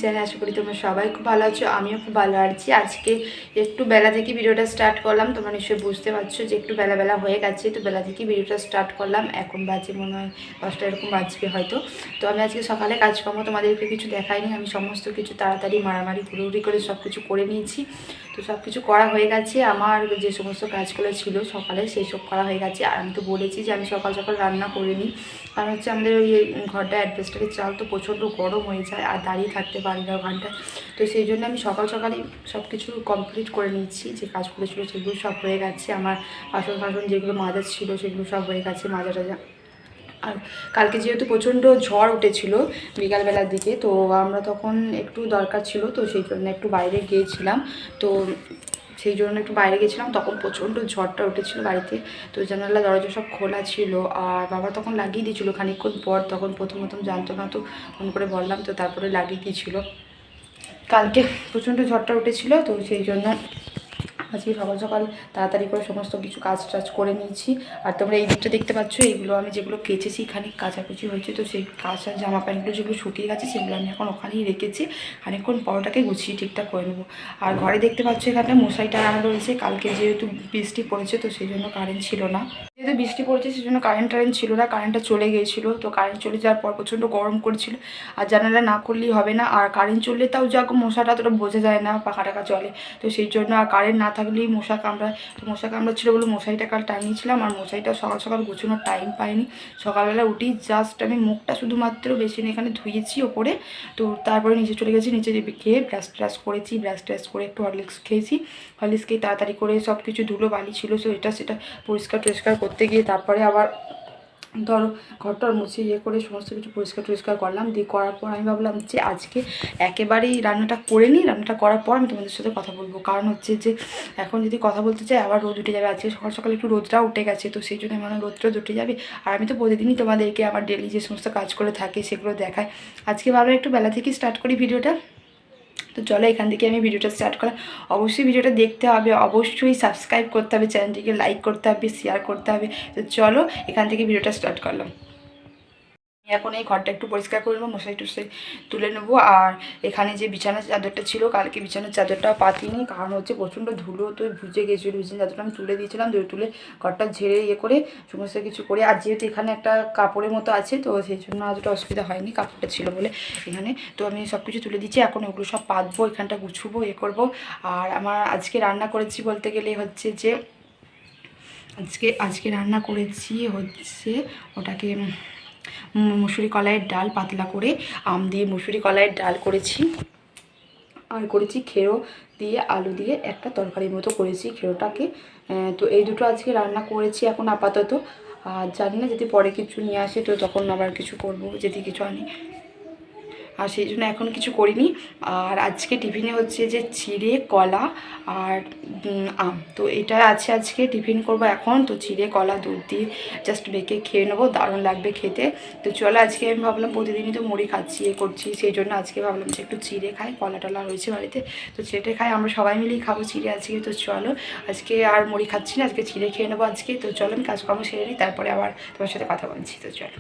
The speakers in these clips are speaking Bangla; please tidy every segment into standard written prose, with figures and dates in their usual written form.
চ্যানেল। আশা করি তোমরা সবাই খুব ভালো আছো, আমিও খুব ভালো আছি। আজকে একটু বেলা থেকে ভিডিওটা স্টার্ট করলাম, তোমরা নিশ্চয়ই বুঝতে পারছো যে একটু বেলা বেলা হয়ে গেছে। তো বেলা থেকে ভিডিওটা স্টার্ট করলাম, এখন বাজে মনে হয় 10টা এরকম বাজবে হয়তো। তো আমি আজকে সকালে কাজকর্ম তোমাদেরকে কিছু দেখাইনি, আমি সমস্ত কিছু তাড়াতাড়ি মারামারি ঘুরোঘুরি করে সব কিছু করে নিয়েছি। তো সব কিছু করা হয়ে গেছে, আমার যে সমস্ত কাজগুলো ছিল সকালে সেই সব করা হয়ে গেছে। আর আমি তো বলেছি যে আমি সকাল সকাল রান্না করে নিই, কারণ হচ্ছে আমাদের ওই ঘরটা অ্যাডভেস্টারের চাল, তো প্রচণ্ড গরম হয়ে যায় আর দাঁড়িয়ে থাকতে পারি না ঘন্টায়। তো সেই জন্য আমি সকাল সকালই সব কিছু কমপ্লিট করে নিচ্ছি, যে কাজগুলো ছিল সেগুলো সব হয়ে গেছে। আমার বাসন যেগুলো মাজার ছিল সেগুলো সব হয়ে গেছে, মাজা টাজা। আর কালকে যেহেতু প্রচণ্ড ঝড় উঠেছিল বিকালবেলার দিকে, তো আমরা তখন একটু দরকার ছিল, তো সেই জন্য একটু বাইরে গিয়েছিলাম। তো সেই জন্য একটু বাইরে গেছিলাম, তখন প্রচণ্ড ঝড়টা উঠেছিল বাড়িতে। তো জানালা দরজা সব খোলা ছিল, আর বাবা তখন লাগিয়ে দিয়েছিলো খানিকক্ষণ পর। তখন প্রথম জানতো না, তো ফোন করে বললাম, তো তারপরে লাগিয়ে দিয়েছিল। কালকে প্রচণ্ড ঝড়টা উঠেছিল, তো সেই জন্য আজকে সকাল সকাল তাড়াতাড়ি করে সমস্ত কিছু কাজ টাজ করে নিয়েছি। আর তোমরা এই দিকটা দেখতে পাচ্ছ, এইগুলো আমি যেগুলো কেচেছি খানিক কাচাকুচি হয়েছে, তো সেই কাঁচা জামা প্যান্টগুলো যেগুলো শুকিয়ে গেছে সেগুলো আমি এখন ওখানেই রেখেছি। খানিকক্ষণ পরোটাকে গুছিয়ে ঠিকঠাক করে নেবো। আর ঘরে দেখতে পাচ্ছ এখানে মশারিটা আনা রয়েছে, কালকে যেহেতু বৃষ্টি পড়েছে তো সেই জন্য কারেন্ট ছিল না। যেহেতু বৃষ্টি পড়েছে সেই জন্য কারেন্ট ছিল না, কারেন্টটা চলে গিয়েছিলো। তো কারেন্ট চলে যাওয়ার পর প্রচণ্ড গরম করছিল, আর জানালা না করলেই হবে না। আর কারেন্ট চললে তাও যাক মশাটা অতটা বোঝা যায় না, পাখা টাকা চলে। তো সেই জন্য আর কারেন্ট না থাকলেই মশা কামড়ায়। তো মশা কামড়াচ্ছিলো বলে মশারিটা কাল টাঙিয়েছিলাম, আর মশারিটা সকাল সকাল গোছানোর টাইম পাইনি। সকালবেলা উঠেই জাস্ট আমি মুখটা শুধুমাত্র বেসিন এখানে ধুয়েছি ওপরে। তো তারপরে নিচে চলে গেছি, নিচে খেয়ে ব্রাশ করেছি, ব্রাশ করে একটু হরলিক্স খেয়েছি। হরলিক্স খেয়ে তাড়াতাড়ি করে সব কিছু ধুলো বালি ছিল সো এটা সেটা পরিষ্কার টরিষ্কার করতে গিয়ে তারপরে আবার ধরো ঘরটার মুছে করে সমস্ত কিছু পরিষ্কার করলাম। দিয়ে করার পর আমি ভাবলাম যে আজকে একেবারেই রান্নাটা করে নিই, রান্নাটা করার পর আমি তোমাদের সাথে কথা বলবো। কারণ হচ্ছে যে এখন যদি কথা বলতে চাই আবার রোদ উঠে যাবে। আজকে সকাল সকাল একটু রোদটাও উঠে গেছে, তো সেই জন্য মানে রোদটা উঠে যাবে। আর আমি তো প্রতিদিনই তোমাদেরকে আমার ডেলি যে সমস্ত কাজগুলো থাকে সেগুলো দেখাই। আজকে ভালো একটু বেলা থেকেই স্টার্ট করি ভিডিওটা। তো চলো এখান থেকে আমি ভিডিওটা স্টার্ট করলাম। অবশ্যই ভিডিওটা দেখতে হবে, অবশ্যই সাবস্ক্রাইব করতে হবে, চ্যানেলটিকে লাইক করতে হবে, শেয়ার করতে হবে। তো চলো এখান থেকে ভিডিওটা স্টার্ট করলাম। এখন এই ঘরটা একটু পরিষ্কার করে নেবো, মশারি টশারি তুলে নেবো। আর এখানে যে বিছানার চাদরটা ছিল, কালকে বিছানার চাদরটাও পাতিনি, কারণ হচ্ছে প্রচণ্ড ধুলো, তো ভিজে গেছিলো। বিছানার চাদরটা আমি তুলে দিয়েছিলাম, তুলে ঘরটা ঝেড়ে করে সমস্ত কিছু করে। আর যেহেতু এখানে একটা কাপড়ের মতো আছে, তো সেই জন্য অতটা অসুবিধা হয়নি, কাপড়টা ছিল বলে এখানে। তো আমি সব কিছু তুলে দিচ্ছি, এখন ওগুলো সব পাতবো, এখানটা গুছবো, করবো। আর আমার আজকে রান্না করেছি বলতে গেলে হচ্ছে যে আজকে রান্না করেছি হচ্ছে ওটাকে মুসুরি কলাইয়ের ডাল, পাতলা করে আম দিয়ে মুসুরি কলাইয়ের ডাল করেছি। আর করেছি খেরো দিয়ে আলু দিয়ে একটা তরকারির মতো করেছি খেরোটাকে। তো এই দুটো আজকে রান্না করেছি এখন আপাতত। আর জানি না যদি পরে কিছু নিয়ে আসে তো তখন আবার কিছু করব, যদি কিছু আনি। আর সেই জন্য এখন কিছু করিনি। আর আজকে টিফিনে হচ্ছে যে চিড়ে, কলা আর আম, তো এটা আছে আজকে টিফিন করব এখন। তো চিড়ে, কলা, দুধ দিয়ে জাস্ট বেঁকে খেয়ে নেবো, দারুণ লাগবে খেতে। তো চলো আজকে আমি ভাবলাম প্রতিদিনই তো মুড়ি খাচ্ছি করছি, সেই জন্য আজকে ভাবলাম যে একটু চিড়ে খাই, কলা টলা রয়েছে বাড়িতে, তো চিড়ে খাই, আমরা সবাই মিলেই খাবো চিড়ে আজকে। তো চলো আজকে আর মুড়ি খাচ্ছি না, আজকে চিড়ে খেয়ে নেবো আজকে। তো চলো আমি কাজকর্ম সেরে নিই, তারপরে আবার তোমার সাথে কথা বলছি। তো চলো।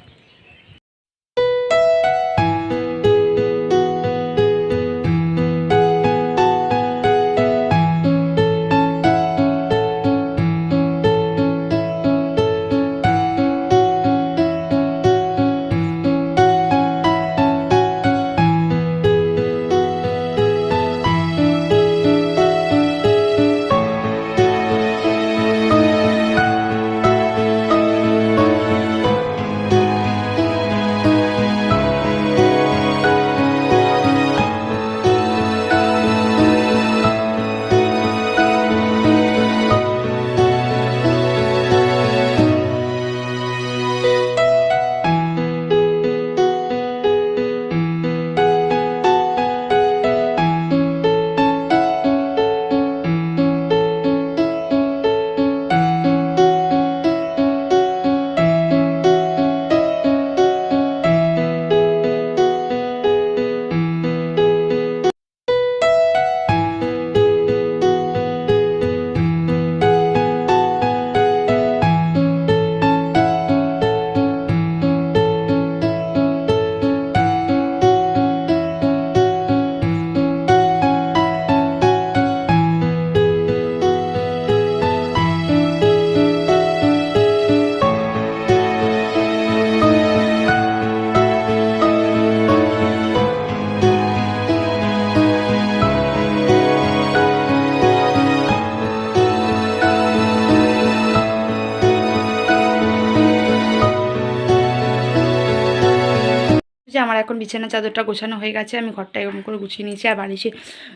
যে আমার এখন বিছানা চাদরটা গোছানো হয়ে গেছে, আমি ঘরটা এরকম করে গুছিয়ে নিয়েছি। আর বালিশের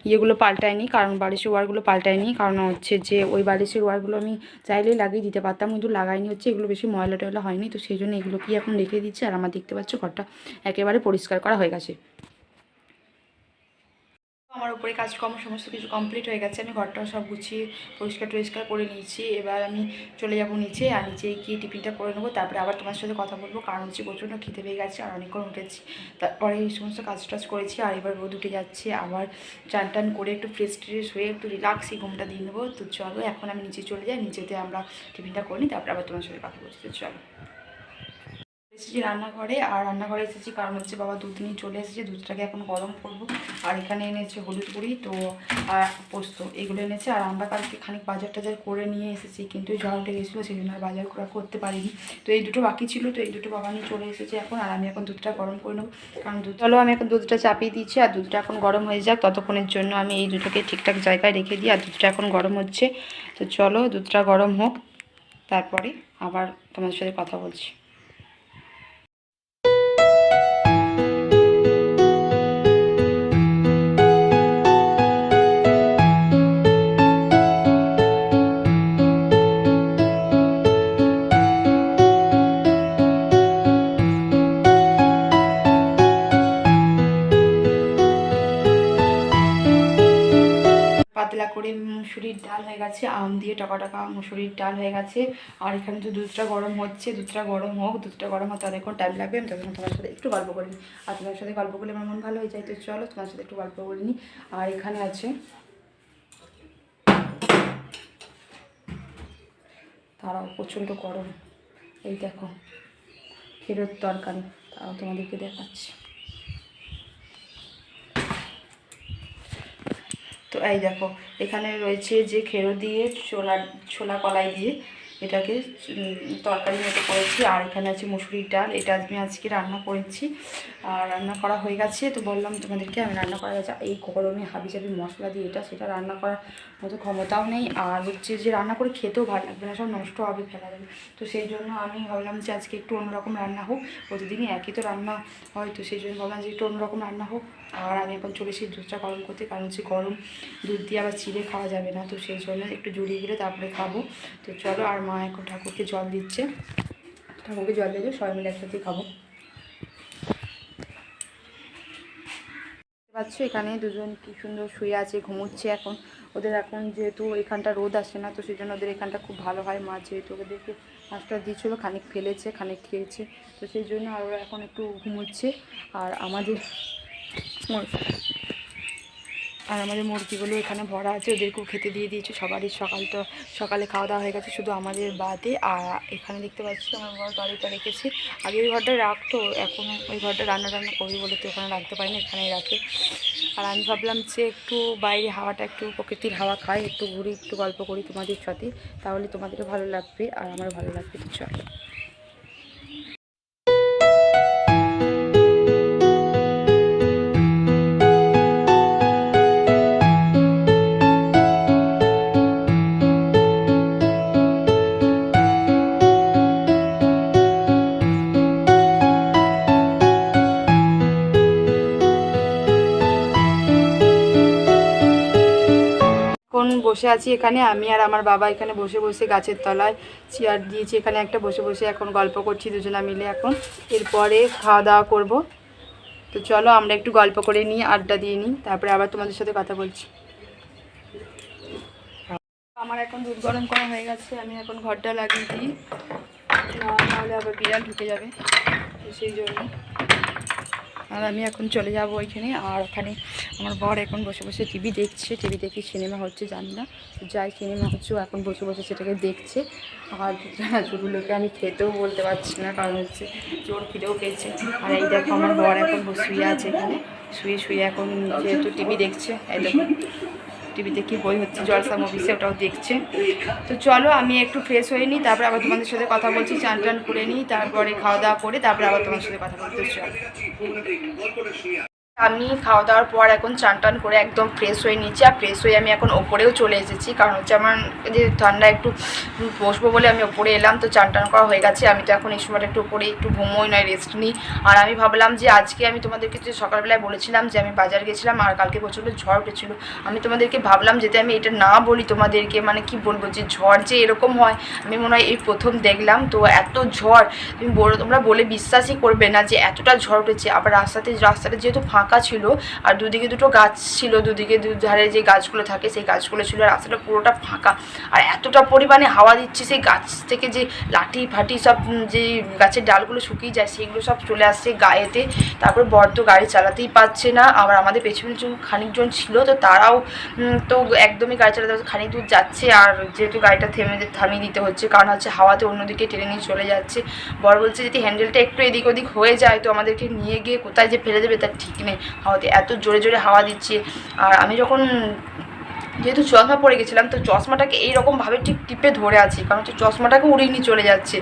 ইয়েগুলো পাল্টাইনি, কারণ বালিশের ওয়ারগুলো পাল্টাইনি, কারণ হচ্ছে যে ওই বালিশের ওয়ারগুলো আমি চাইলেই লাগিয়ে দিতে পারতাম, কিন্তু লাগাইনি হচ্ছে, এগুলো বেশি ময়লা টয়লা হয়নি, তো সেই জন্য এগুলো কি এখন রেখে দিচ্ছি। আর আমার দেখতে পাচ্ছ ঘরটা একেবারে পরিষ্কার করা হয়ে গেছে। আমার উপরে কাজকর্ম সমস্ত কিছু কমপ্লিট হয়ে গেছে, আমি ঘরটাও সব গুছিয়ে পরিষ্কার টরিষ্কার করে নিয়েছি। এবার আমি চলে যাব নিচে, আর নিচে গিয়ে টিফিনটা করে নেবো, তারপরে আবার তোমার সাথে কথা বলবো, কারণ হচ্ছে প্রচণ্ড খেতে পেয়ে গেছে আর অনেকক্ষণ উঠেছি। তারপরে এই সমস্ত কাজ টাজ করেছি, আর এবার রোদ উঠে যাচ্ছে, আবার চান টান করে একটু ফ্রেশ ট্রেশ হয়ে একটু রিল্যাক্সই ঘুমটা দিয়ে নেবো। তো চলো এখন আমি নিচে চলে যাই, নিচেতে আমরা টিফিনটা করে নিই, তারপরে আবার তোমার সাথে কথা বলছি। তো চলো এসেছি রান্নাঘরে, আর রান্নাঘরে এসেছি কারণ হচ্ছে বাবা দুধ নিয়ে চলে এসেছে, দুধটাকে এখন গরম করবো। আর এখানে এনেছে হলুদ গুঁড়ি, তো আর পোস্ত, এগুলো এনেছে। আর আমরা কালকে খানিক বাজার টাজার করে নিয়ে এসেছি, কিন্তু ঝড় উঠে গেছিলো, সেই জন্য আর বাজার করা করতে পারিনি। তো এই দুটো বাকি ছিল, তো এই দুটো বাবা নিয়ে চলে এসেছে এখন। আর আমি এখন দুধটা গরম করে নেবো, কারণ চলো আমি এখন দুধটা চাপিয়ে দিচ্ছি, আর দুধটা এখন গরম হয়ে যাক, ততক্ষণের জন্য আমি এই দুটোকে ঠিকঠাক জায়গায় রেখে দিই। আর দুধটা এখন গরম হচ্ছে, তো চলো দুধটা গরম হোক, তারপরে আবার তোমাদের সাথে কথা বলছি। পাতলা করে মুসুরির ডাল হয়ে গেছে, আম দিয়ে টাকা টাকা মুসুরির ডাল হয়ে গেছে। আর এখানে তো দুধটা গরম হচ্ছে, দুধটা গরম হোক, দুধটা গরম হতে অনেকক্ষণ টাইম লাগবে, আমি তখন তোমার সাথে একটু গল্প করে নিই। আর তোমার সাথে গল্প করলে আমার মন ভালো হয়ে যায়, তো চলো তোমার সাথে একটু গল্প করে নিই। আর এখানে আছে তারাও প্রচণ্ড গরম, এই দেখো ফেরত তরকারি, তাও তোমাদেরকে দেখাচ্ছি। তো এই দেখো এখানে রয়েছে যে খেরো দিয়ে ছোলা কলাই দিয়ে এটাকে তরকারি মতো করেছি। আর এখানে আছে মুসুরির ডাল, এটা আমি আজকে রান্না করেছি, আর রান্না করা হয়ে গেছে। তো বললাম তোমাদেরকে আমি রান্না করা গেছে, এই গরমে হাবিজাবি মশলা দিয়ে সেটা রান্না করার মতো ক্ষমতাও নেই, আর হচ্ছে যে রান্না করে খেতেও ভালো লাগবে না, সব নষ্ট হবে, ফেলা যাবে। তো সেই জন্য আমি ভাবলাম যে আজকে একটু অন্যরকম রান্না হোক, প্রতিদিনই একই তো রান্না হয়, তো সেই জন্য ভাবলাম যে একটু অন্যরকম রান্না হোক। আর আমি এখন চলে এসেছি দুধটা গরম করতে, কারণ হচ্ছে গরম দুধ দিয়ে আবার চিড়ে খাওয়া যাবে না, তো সেই জন্য একটু জড়িয়ে গেলে তারপরে খাবো। তো চলো, আর মা এখন ঠাকুরকে জল দিচ্ছে, ঠাকুরকে জল দিয়ে সবাই মিলে একসাথে খাবো। পাচ্ছ এখানে দুজন কি সুন্দর শুয়ে আছে, ঘুমোচ্ছে এখন। ওদের এখন যেহেতু এখানটা রোদ আসে না, তো সেই জন্য ওদের এখানটা খুব ভালো হয়। মা যেহেতু ওদেরকে মাছটা দিয়েছিলো, খানিক ফেলেছে খানিক খেয়েছে, তো সেই জন্য আর ওরা এখন একটু ঘুমোচ্ছে। আর আমাদের মুরগিগুলো এখানে ভরা আছে, ওদেরকেও খেতে দিয়ে দিয়েছে, সবারই সকালে খাওয়া দাওয়া হয়ে গেছে, শুধু আমাদের বাদে। আর এখানে দেখতে পাচ্ছি আমার ঘর গাড়িটা রেখেছি, আগে ওই ঘরটা রাখতো, এখন ওই ঘরটা রান্না করবি বলে তো ওখানে রাখতে পারি না, এখানেই রাখে। আর আমি ভাবলাম যে একটু বাইরে হাওয়াটা, একটু প্রকৃতির হাওয়া খাই, একটু ঘুরি, একটু গল্প করি তোমাদের সাথে, তাহলে তোমাদেরও ভালো লাগবে আর আমারও ভালো লাগবে। তো চলো বসে আছি এখানে, আমি আর আমার বাবা এখানে বসে বসে গাছের তলায় চেয়ার দিয়েছি, এখানে একটা বসে বসে এখন গল্প করছি দুজনা মিলে। এখন এরপরে খাওয়া দাওয়া করব, তো চলো আমরা একটু গল্প করে নিই, আড্ডা দিয়ে নিই, তারপরে আবার তোমাদের সাথে কথা বলছি। আমার এখন দুধ গরম করা হয়ে গেছে, আমি এখন ঘরটা লাগিয়ে দিই, নাহলে আবার বিড়াল ঢুকে যাবে, সেই জন্য। আর আমি এখন চলে যাব ওইখানে, আর ওখানে আমার বর এখন বসে বসে টিভি দেখছে, টিভি দেখে সিনেমা হচ্ছে জানি না, যাই সিনেমা হচ্ছে এখন বসে বসে সেটাকে দেখছে। আর ছোটোগুলোকে আমি খেতেও বলতে পারছি না, কারণ হচ্ছে জোর খিদেও পেয়েছে। আর এই দেখো আমার বর এখন শুয়ে আছে এখানে, শুয়ে এখন যেহেতু টিভি দেখছে, এই দেখো টিভিতে কি বই হচ্ছে জলসা মুভিসে, ওটাও দেখছে। তো চলো আমি একটু ফ্রেশ হয়ে নিই, তারপরে আবার তোমাদের সাথে কথা বলছি, চান টান করে নিই, তারপরে খাওয়া দাওয়া করে তারপরে আবার তোমার সাথে কথা বলতে চলো। আমি খাওয়া দাওয়ার পর এখন চান টান করে একদম ফ্রেশ হয়ে নিয়েছি। আর ফ্রেশ হয়ে আমি এখন ওপরেও চলে এসেছি, কারণ হচ্ছে আমার যে ঠান্ডা একটু বসবো বলে আমি ওপরে এলাম। তো চান টান করা হয়ে গেছে, আমি তো এখন এই সময়টা একটু ওপরে একটু ঘুমোই নয় রেস্ট নিই। আর আমি ভাবলাম যে আজকে আমি তোমাদেরকে যে সকালবেলায় বলেছিলাম যে আমি বাজার গেছিলাম আর কালকে প্রচণ্ড ঝড় উঠেছিল, আমি তোমাদেরকে ভাবলাম যেতে আমি এটা না বলি তোমাদেরকে, মানে কি বলবো যে ঝড় যে এরকম হয় আমি মনে হয় এই প্রথম দেখলাম। তো এত ঝড় তুমি তোমরা বলে বিশ্বাসই করবে না যে এতটা ঝড় উঠেছে। আবার রাস্তাটা যেহেতু ফাঁকা ছিল আর দুদিকে দুটো গাছ ছিল, দুদিকে দুধারে যে গাছগুলো থাকে সেই গাছগুলো ছিল, রাস্তাটা পুরোটা ফাঁকা। আর এতটা পরিমাণে হাওয়া দিচ্ছে, সেই গাছ থেকে যে লাঠি ফাটি সব যে গাছের ডালগুলো শুকিয়ে যায় সেগুলো সব চলে আসছে গায়েতে। তারপর বর তো গাড়ি চালাতেই পারছে না, আবার আমাদের পেছনে খানিকজন ছিল তো তারাও তো একদমই গাড়ি চালাতে খানিক দূর যাচ্ছে। আর যেহেতু গাড়িটা থামিয়ে দিতে হচ্ছে, কারণ হচ্ছে হাওয়াতে অন্যদিকে টেনে নিয়ে চলে যাচ্ছে। বর বলছে যদি হ্যান্ডেলটা একটু এদিক ওদিক হয়ে যায় তো আমাদেরকে নিয়ে গিয়ে কোথায় যে ফেলে দেবে তার ঠিক নেই, হাওয়াতে এত জোরে জোরে হাওয়া দিচ্ছে। আর আমি যখন যেহেতু চশমা পরে গেছিলাম তো চশমাটাকে এইরকমভাবে ঠিক টিপে ধরে আছি, কারণ হচ্ছে চশমাটাকে উড়িয়ে নিয়ে চলে যাচ্ছে।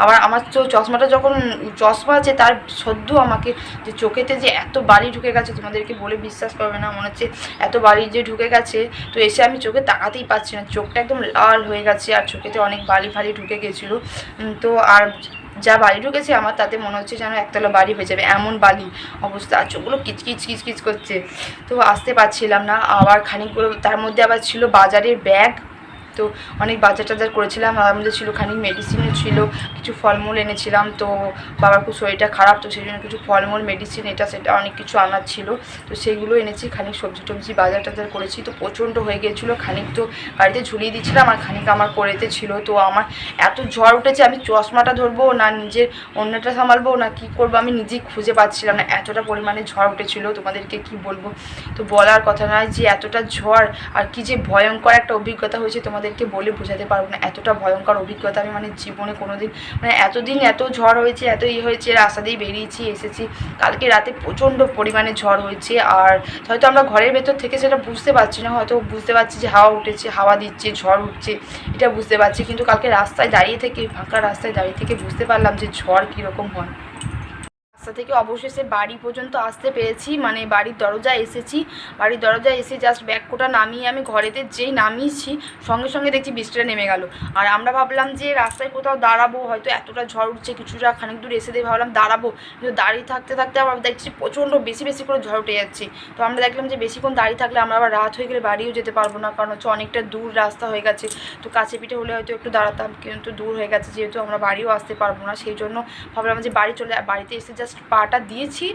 আবার আমার তো চশমাটা যখন চশমা আছে তার সদ্য আমাকে যে চোখেতে যে এত বালি ঢুকে গেছে তোমাদেরকে বলে বিশ্বাস করবে না, মনে হচ্ছে এত বালি যে ঢুকে গেছে। তো এসে আমি চোখে তাকাতেই পাচ্ছি না, চোখটা একদম লাল হয়ে গেছে আর চোখেতে অনেক বালি ফালি ঢুকে গেছিলো। তো আর যা বাড়ি ঢুকেছে আমার তাতে মনে হচ্ছে যেন একতলা বাড়ি হয়ে যাবে এমন বালি অবস্থা, আর চোখগুলো কিচকিচ কিচকিচ করছে। তো আসতে পারছিলাম না। আবার খানিকগুলো তার মধ্যে আবার ছিল বাজারের ব্যাগ, তো অনেক বাজার টাজার করেছিলাম। আর আমাদের ছিল খানিক মেডিসিনও ছিল, কিছু ফলমূল এনেছিলাম। তো বাবার খুব শরীরটা খারাপ, তো সেই জন্য কিছু ফলমূল মেডিসিন এটা সেটা অনেক কিছু আনার ছিল, তো সেইগুলো এনেছি। খানিক সবজি টবজি বাজার টাজার করেছি। তো প্রচণ্ড হয়ে গিয়েছিলো, খানিক তো গাড়িতে ঝুলিয়ে দিচ্ছিলাম আর খানিক আমার করেতে ছিল। তো আমার এত ঝড় উঠেছে, আমি চশমাটা ধরবো না নিজের অন্যটা সামালবো না কী করবো আমি নিজেই খুঁজে পাচ্ছিলাম না, এতটা পরিমাণে ঝড় উঠেছিল তোমাদেরকে কি বলবো। তো বলার কথা নয় যে এতটা ঝড় আর কি যে ভয়ঙ্কর একটা অভিজ্ঞতা হয়েছে তোমাদেরকে বলে বোঝাতে পারবো না। এতটা ভয়ঙ্কর অভিজ্ঞতা আমি মানে জীবনে কোনো দিন, মানে এতদিন এত ঝড় হয়েছে, এত হয়েছে, রাস্তা দিয়ে বেরিয়েছি এসেছি। কালকে রাতে প্রচণ্ড পরিমাণে ঝড় হয়েছে, আর হয়তো আমরা ঘরের ভেতর থেকে সেটা বুঝতে পারছি না, হয়তো বুঝতে পারছি যে হাওয়া উঠেছে, হাওয়া দিচ্ছে, ঝড় উঠছে, এটা বুঝতে পারছি। কিন্তু কালকে রাস্তায় দাঁড়িয়ে থেকে, ফাঁকা রাস্তায় দাঁড়িয়ে থেকে বুঝতে পারলাম যে ঝড় কীরকম হয়। রাস্তা থেকে অবশেষে বাড়ি পর্যন্ত আসতে পেরেছি, মানে বাড়ির দরজায় এসেছি। বাড়ির দরজায় এসে জাস্ট ব্যাগটা নামিয়ে আমি ঘরেতে যেই নামিয়েছি সঙ্গে সঙ্গে দেখছি বৃষ্টিটা নেমে গেল। আর আমরা ভাবলাম যে রাস্তায় কোথাও দাঁড়াবো, হয়তো এতটা ঝড় উঠছে কিছুটা খানিক দূর এসে দিয়ে ভাবলাম দাঁড়াবো, কিন্তু দাঁড়িয়ে থাকতে থাকতে আবার দেখছি প্রচণ্ড বেশি বেশি করে ঝড় উঠে যাচ্ছে। তো আমরা দেখলাম যে বেশিক্ষণ দাঁড়িয়ে থাকলে আমরা আবার রাত হয়ে গেলে বাড়িও যেতে পারবো না, কারণ হচ্ছে অনেকটা দূর রাস্তা হয়ে গেছে। তো কাছে পিঠে হলে হয়তো একটু দাঁড়াতাম, কিন্তু দূর হয়ে গেছে যেহেতু আমরা বাড়িও আসতে পারবো না, সেই জন্য ভাবলাম যে বাড়িতে এসে জাস্ট পাটা দিয়েছি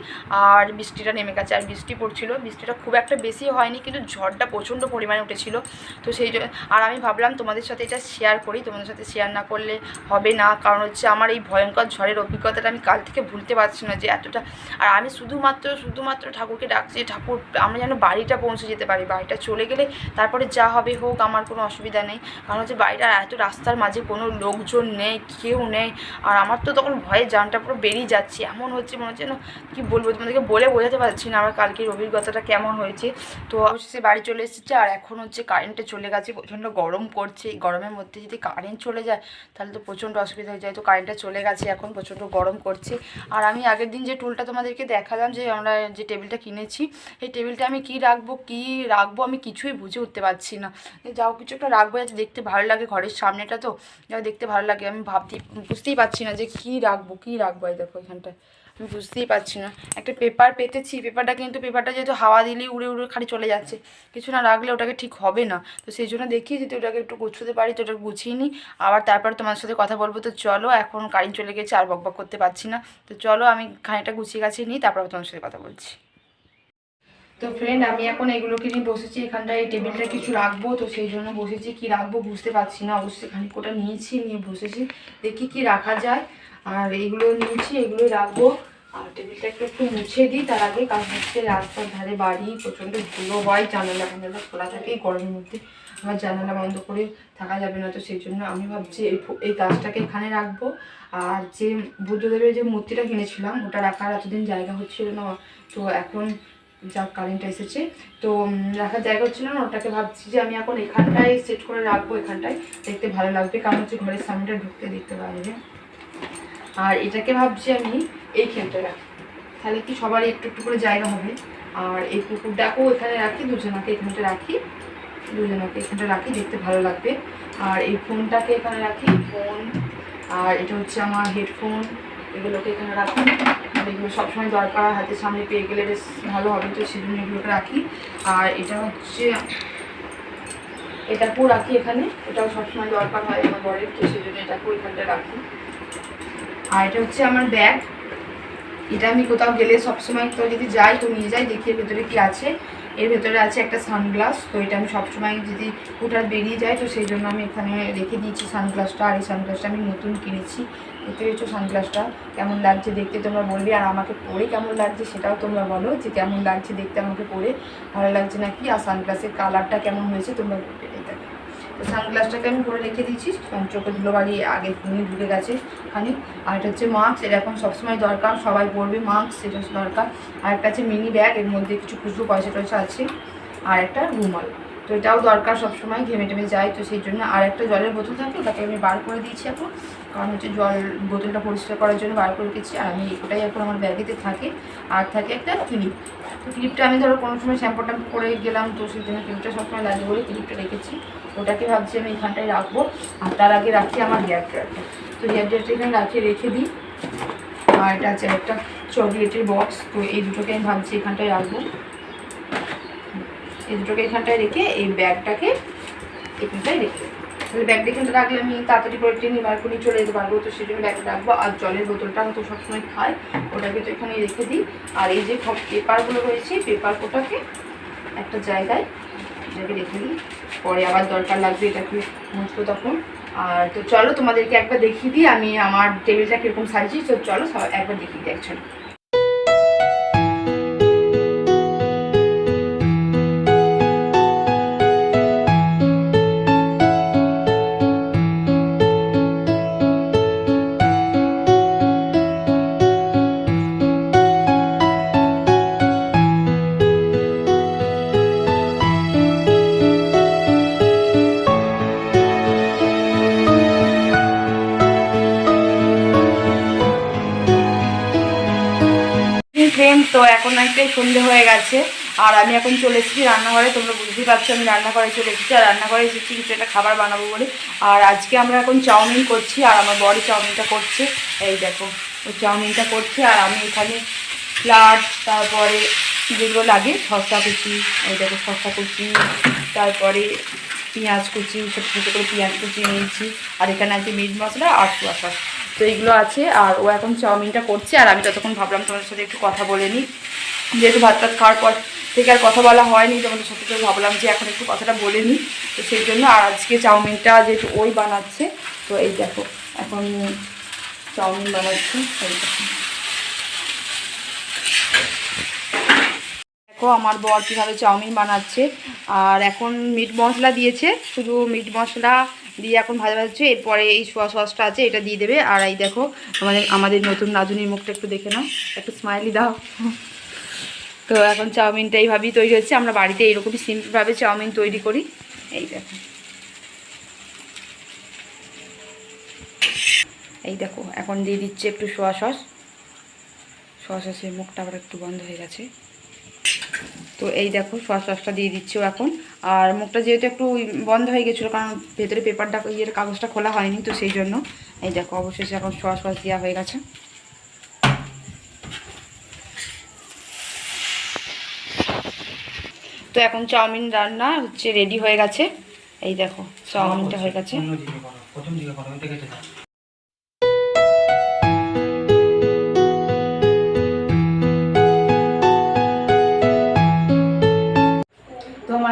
আর বৃষ্টিটা নেমে গেছে। আর বৃষ্টি পড়ছিল, বৃষ্টিটা খুব একটা বেশি হয়নি কিন্তু ঝড়টা প্রচণ্ড পরিমাণে উঠেছিল। তো সেই জন্য আর আমি ভাবলাম তোমাদের সাথে এটা শেয়ার করি, তোমাদের সাথে শেয়ার না করলে হবে না, কারণ হচ্ছে আমার এই ভয়ঙ্কর ঝড়ের অভিজ্ঞতাটা আমি কাল থেকে ভুলতে পারছি না যে এতটা। আর আমি শুধুমাত্র ঠাকুরকে ডাকছি, ঠাকুর আমরা যেন বাড়িটা পৌঁছে যেতে পারি, বাড়িটা চলে গেলে তারপরে যা হবে হোক আমার কোনো অসুবিধা নেই, কারণ হচ্ছে বাড়িটার এত রাস্তার মাঝে কোনো লোকজন নেই, কেউ নেই। আর আমার তো তখন ভয়ে জানটা পুরো বেরিয়ে যাচ্ছে, এমন হচ্ছে মনে হচ্ছে না কি বলবো তোমাদেরকে বলে বোঝাতে পারছি না আমার কালকের অভিজ্ঞতাটা কেমন হয়েছে। তো অবশ্যই বাড়ি চলে এসেছে আর এখন হচ্ছে কারেন্টে চলে গেছে, প্রচণ্ড গরম করছে। এই গরমের মধ্যে যদি কারেন্ট চলে যায় তাহলে তো প্রচণ্ড অসুবিধা হয়ে যায়। তো কারেন্টটা চলে গেছে, এখন প্রচণ্ড গরম করছে। আর আমি আগের দিন যে টুলটা তোমাদেরকে দেখালাম, যে আমরা যে টেবিলটা কিনেছি, এই টেবিলটা আমি কী রাখবো আমি কিছুই বুঝে উঠতে পারছি না। যাও কিছু একটা রাখবো যাতে দেখতে ভালো লাগে, ঘরের সামনেটা তো যা দেখতে ভালো লাগে, আমি বুঝতেই পারছি না যে কী রাখবো এই দেখো এখানটায় আমি বুঝতেই পারছি না। একটা পেপার পেতেছি, পেপারটা যেহেতু হাওয়া দিলেই উড়ে উড়ে খালি চলে যাচ্ছে, কিছু না রাখলে ওটাকে ঠিক হবে না। তো সেই জন্য দেখি যদি ওটাকে একটু গুছোতে পারি তো ওটাকে গুছিয়ে নিই, আবার তারপর তোমার সাথে কথা বলবো। তো চলো, এখন কারেন্ট চলে গেছে আর বকবক করতে পারছি না, তো চলো আমি খানিকটা গুছিয়ে গাছিয়ে নিই, তারপর তোমার সাথে কথা বলছি। তো ফ্রেন্ড আমি এখন এগুলোকে নিয়ে বসেছি, এখানটায় এই টেবিলটা কিছু রাখবো, তো সেই জন্য বসেছি। কি রাখবো বুঝতে পারছি না, অবশ্যই খানিকটা নিয়েছি, নিয়ে বসেছি দেখি কি রাখা যায়। আর এইগুলো নিয়েছি, এগুলোই রাখবো। আর টেবিলটা একটু মুছে দিই তার আগে, কারণ হচ্ছে রাস্তার ধারে বাড়ি, প্রচণ্ড ধুলো হয়, জানালা খোলা থাকে এই গরমের মধ্যে, আমার জানালা বন্ধ করে থাকা যাবে না। তো সেই জন্য আমি ভাবছি এই গাছটাকে এখানে রাখবো। আর যে বুদ্ধদেবের যে মূর্তিটা কিনেছিলাম ওটা রাখার এতদিন জায়গা হচ্ছিল না, তো এখন যা কারেন্টটা এসেছে তো রাখার জায়গা হচ্ছিল না, ওটাকে ভাবছি যে আমি এখন এখানটায় সেট করে রাখবো, এখানটায় দেখতে ভালো লাগবে, কারণ হচ্ছে ঘরের সামনেটা ঢুকতে দেখতে পারবে। আর এটাকে ভাবছি আমি এইখানটায় রাখি, তাহলে কি সবারই একটু একটু করে জায়গা হবে। আর এই কুকুরটাকেও এখানে রাখি, দুজনাকে এখানটা রাখি, দেখতে ভালো লাগবে। আর এই ফোনটাকে এখানে রাখি, ফোন। আর এটা হচ্ছে আমার হেডফোন, এগুলোকে এখানে রাখি। আর এগুলো সবসময় দরকার, হাতের সামনে পেয়ে গেলে বেশ ভালো হবে, তো সেজন্য এগুলোকে রাখি। আর এটা হচ্ছে, এটাকেও রাখি এখানে, এটাও সবসময় দরকার হয় আমার বরের, তো সেজন্য এটাকেও এখানটা রাখি। আর এটা হচ্ছে আমার ব্যাগ, এটা আমি কোথাও গেলে সবসময় তো যদি যাই তো নিয়ে যাই, দেখি এর ভেতরে কী আছে। এর ভেতরে আছে একটা সানগ্লাস, তো এটা আমি সবসময় যদি হুটার বেরিয়ে যায় তো সেই জন্য আমি এখানে রেখে দিয়েছি সানগ্লাসটা। আর এই সানগ্লাসটা আমি নতুন কিনেছি, দেখতে পেয়েছো সানগ্লাসটা কেমন লাগছে দেখতে তোমরা বলবে, আর আমাকে পরে কেমন লাগছে সেটাও তোমরা বলো যে কেমন লাগছে দেখতে, আমাকে পরে ভালো লাগছে নাকি, আর সানগ্লাসের কালারটা কেমন হয়েছে তোমরা বলবে। এটাকে তো সানগ্লাসটাকে আমি করে রেখে দিয়েছি, চোখে ধুলোবালি আগে নিয়ে ঢুকে গেছে খানিক। আর এটা হচ্ছে মাস্ক, এটা এখন সবসময় দরকার, সবাই পরবে মাস্ক, সেটা হচ্ছে দরকার। আর একটা আছে মিনি ব্যাগ, এর মধ্যে কিছু খুচরো পয়সা টয়সা আছে। আর একটা রুমাল, তো এটাও দরকার, সবসময় ঘেমে টেমে যায় তো সেই জন্য। আর একটা জলের বোতল থাকে, ওটাকে আমি বার করে দিয়েছি এখন, কারণ হচ্ছে জল বোতলটা পরিষ্কার করার জন্য বার করে রেখেছি। আর আমি ওটাই এখন আমার ব্যাগেতে থাকে। আর থাকে একটা ক্লিপ, তো ক্লিপটা আমি ধরো কোনো সময় শ্যাম্পু ট্যাম্পু করে গেলাম তো সেই জন্য ক্লিপটা সবসময় লাগে বলে ক্লিপটা রেখেছি, ওটাকে ভাবছি আমি এখানটায় রাখবো। আর তার আগে রাখি আমার হেয়ার ড্রায়ারটা, তো হেয়ার ড্রায়ারটা এখানে রেখে দিই। আর এটা আছে একটা চকলেটের বক্স, তো এই দুটোকে আমি ভাবছি এখানটায় রাখবো। এই দুটোকে এখানটায় রেখে এই ব্যাগটাকে এখানটায় রেখে, তাহলে ব্যাগটা এখানটা রাখলে আমি তাড়াতাড়ি করে ট্রেনে বার করে চলে যেতে পারবো, তো সেই জন্য ব্যাগটা রাখবো। আর জলের বোতলটা তো সবসময় খাই, ওটাকে তো এখানে রেখে দিই। আর এই যে পেপারগুলো রয়েছে, পেপারগুলোকে একটা জায়গায় এটাকে রেখে দিই, পরে আবার দরকার লাগবে এটাকে মুছবো তখন। আর তো চলো তোমাদেরকে একবার দেখিয়ে দিই আমি আমার টেবিলটা কীরকম সাজিয়েছি, তো চলো একবার দেখিয়ে দিই অ্যাকচুয়ালি। ফ্রেন্ড, তো এখন একটাই সন্ধে হয়ে গেছে, আর আমি এখন চলে এসেছি রান্নাঘরে। তোমরা বুঝতেই পারছো আমি রান্নাঘরে চলে এসেছি, আর রান্নাঘরে এসেছি কিছু একটা খাবার বানাবো বলে। আর আজকে আমরা এখন চাউমিন করছি, আর আমার বড়ি চাউমিনটা করছে, এই দেখো ওই চাউমিনটা করছে। আর আমি এখানে ফ্লাট, তারপরে যেগুলো লাগে শসা কুচি, এই দেখো শসা কুচি, তারপরে পেঁয়াজ কুচি, ছোটো ছোটো করে পেঁয়াজ কুচি নিয়েছি। আর এখানে আছে মিট মশলা আর সোয়া সস, তো এইগুলো আছে। আর ও এখন চাউমিনটা করছে, আর আমি ততক্ষণ ভাবলাম তোমাদের সাথে একটু কথা বলে নিই, যেহেতু ভাত টাত খাওয়ার পর থেকে আর কথা বলা হয়নি তোমাদের সাথে, তো ভাবলাম যে এখন একটু কথাটা বলে নিই, তো সেই জন্য। আর আজকে চাউমিনটা যেহেতু ওই বানাচ্ছে, তো এই দেখো এখন চাউমিন বানাচ্ছে, এই দেখো আমার বর কীভাবে চাউমিন বানাচ্ছে। আর এখন মিট মশলা দিয়েছে, শুধু মিট মশলা দিয়ে এখন ভাজা ভাজছে, এরপরে এই সোয়া সসটা আছে এটা দিয়ে দেবে। আর এই দেখো আমাদের নতুন রাঁধুনির মুখটা একটু দেখে নাও, একটু স্মাইলি দাও। তো এখন চাউমিনটা এইভাবেই তৈরি হচ্ছে, আমরা বাড়িতে এইরকমই সিম্পলভাবে চাউমিন তৈরি করি। এই দেখো, এই দেখো এখন দিয়ে দিচ্ছে একটু সোয়া সস, সসের মুখটা আবার একটু বন্ধ হয়ে গেছে, তো এই দেখো সোয়া সসটা দিয়ে দিচ্ছিও এখন। আর মুখটা যেহেতু একটু বন্ধ হয়ে গেছিলো, কারণ ভেতরে পেপারটা ইয়ের কাগজটা খোলা হয়নি, তো সেই জন্য। এই দেখো অবশেষে এখন সোয়া সস দেওয়া হয়ে গেছে। তো এখন চাউমিন রান্না হচ্ছে, রেডি হয়ে গেছে, এই দেখো চাউমিনটা হয়ে গেছে।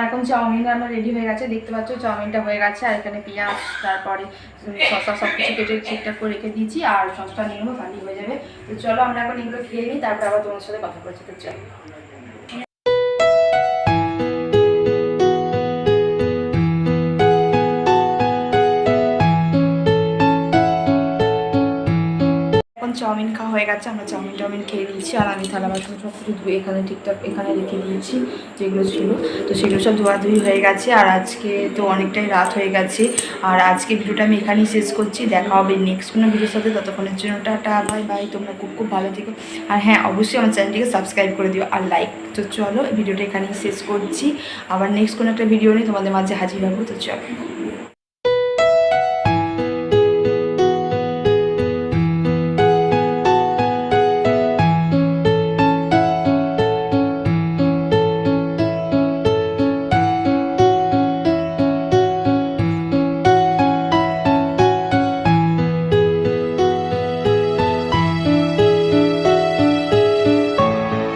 এখন চাউমিন রান্না রেডি হয়ে গেছে, দেখতে পাচ্ছ চাউমিনটা হয়ে গেছে। আর এখানে পেঁয়াজ, তারপরে শসা সব কিছু কেটে ঠিকঠাক করে রেখে দিয়েছি, আর সসটা নিয়ে নেবো, তাহলেই হয়ে যাবে। তো চলো আমরা এখন এগুলো খেয়ে নিই, তারপর আবার তোমার সাথে কথা বলছি। তো চলো, এখন চাউমিন খাওয়া হয়ে গেছে, আমরা চাউমিন খেয়ে নিয়েছি। আর আমি থালা বাসন সব কিছু ধুয়ে এখানে ঠিকঠাক এখানে রেখে দিয়েছি যেগুলো ছিল, তো সেগুলো সব ধোয়াধুয়ি হয়ে গেছে। আর আজকে তো অনেকটাই রাত হয়ে গেছে, আর আজকে ভিডিওটা আমি এখানেই শেষ করছি। দেখা হবে নেক্সট কোনো ভিডিওর সাথে, ততক্ষণের জন্য টাটা বাই বাই। তোমরা খুব খুব ভালো থেকো, আর হ্যাঁ অবশ্যই আমার চ্যানেলটিকে সাবস্ক্রাইব করে দিও আর লাইক। তো চলো ভিডিওটা এখানেই শেষ করছি, আবার নেক্সট কোনো একটা ভিডিও নিয়ে তোমাদের মাঝে হাজির হবো। তো চলো।